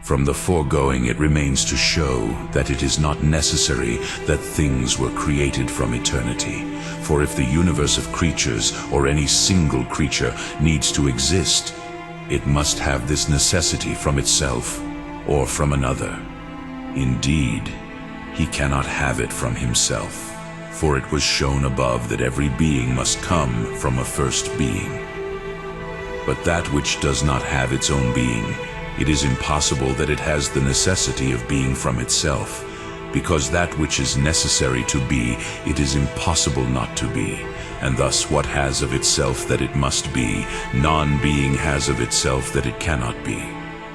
From the foregoing it remains to show that it is not necessary that things were created from eternity. For if the universe of creatures, or any single creature, needs to exist, it must have this necessity from itself, or from another. Indeed, he cannot have it from himself, for it was shown above that every being must come from a first being. But that which does not have its own being, it is impossible that it has the necessity of being from itself, because that which is necessary to be, it is impossible not to be. And thus what has of itself that it must be, non-being has of itself that it cannot be,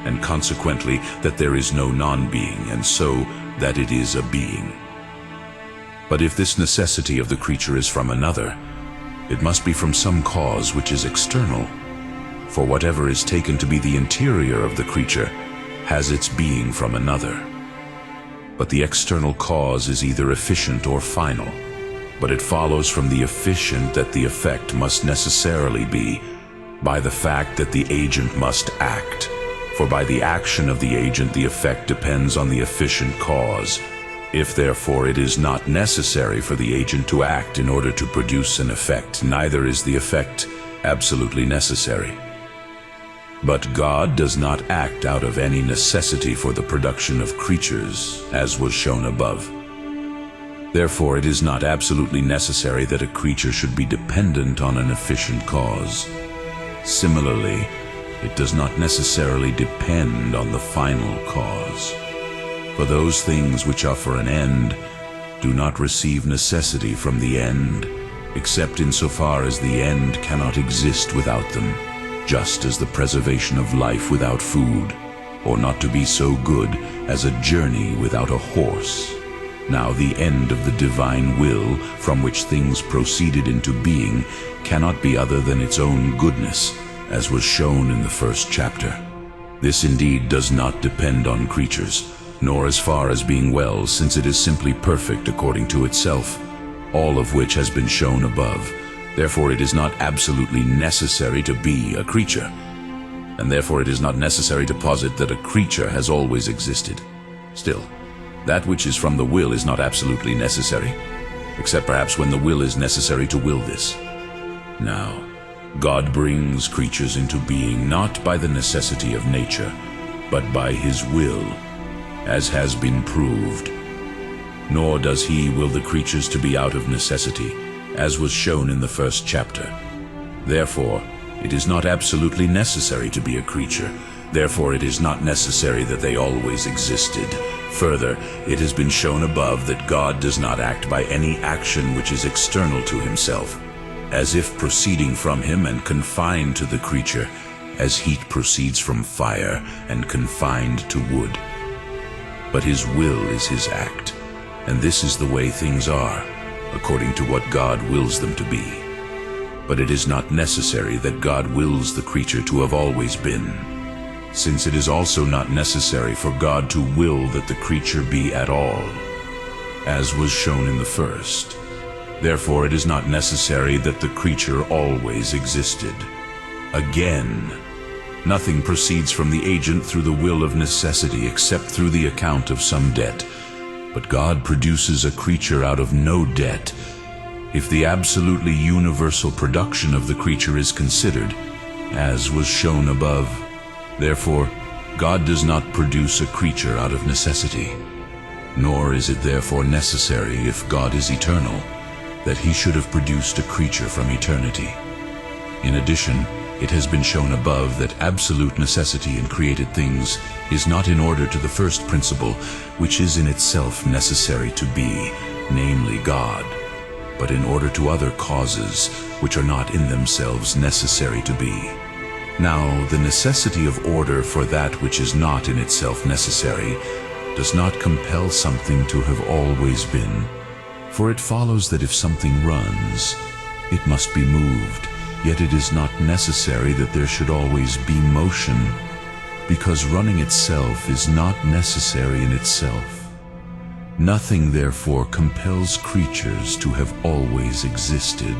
and consequently that there is no non-being, and so that it is a being. But if this necessity of the creature is from another, it must be from some cause which is external. For whatever is taken to be the interior of the creature has its being from another. But the external cause is either efficient or final. But it follows from the efficient that the effect must necessarily be by the fact that the agent must act. For by the action of the agent the effect depends on the efficient cause. If therefore it is not necessary for the agent to act in order to produce an effect, neither is the effect absolutely necessary. But God does not act out of any necessity for the production of creatures, as was shown above. Therefore it is not absolutely necessary that a creature should be dependent on an efficient cause. Similarly, it does not necessarily depend on the final cause. For those things which are for an end do not receive necessity from the end, except insofar as the end cannot exist without them, just as the preservation of life without food, or not to be so good as a journey without a horse. Now the end of the divine will, from which things proceeded into being, cannot be other than its own goodness, as was shown in the first chapter. This indeed does not depend on creatures, nor as far as being well, since it is simply perfect according to itself, all of which has been shown above. Therefore it is not absolutely necessary to be a creature, and therefore it is not necessary to posit that a creature has always existed. Still, that which is from the will is not absolutely necessary, except perhaps when the will is necessary to will this. Now, God brings creatures into being not by the necessity of nature, but by his will, as has been proved. Nor does he will the creatures to be out of necessity, as was shown in the first chapter. Therefore, it is not absolutely necessary to be a creature. Therefore, it is not necessary that they always existed. Further, it has been shown above that God does not act by any action which is external to himself, as if proceeding from him and confined to the creature, as heat proceeds from fire and confined to wood. But his will is his act, and this is the way things are, according to what God wills them to be. But it is not necessary that God wills the creature to have always been, since it is also not necessary for God to will that the creature be at all, as was shown in the first. Therefore it is not necessary that the creature always existed. Again, nothing proceeds from the agent through the will of necessity except through the account of some debt. But God produces a creature out of no debt, if the absolutely universal production of the creature is considered, as was shown above. Therefore, God does not produce a creature out of necessity, nor is it therefore necessary, if God is eternal, that he should have produced a creature from eternity. In addition, it has been shown above that absolute necessity in created things is not in order to the first principle, which is in itself necessary to be, namely God, but in order to other causes which are not in themselves necessary to be. Now, the necessity of order for that which is not in itself necessary does not compel something to have always been, for it follows that if something runs, it must be moved. Yet it is not necessary that there should always be motion, because running itself is not necessary in itself. Nothing therefore compels creatures to have always existed.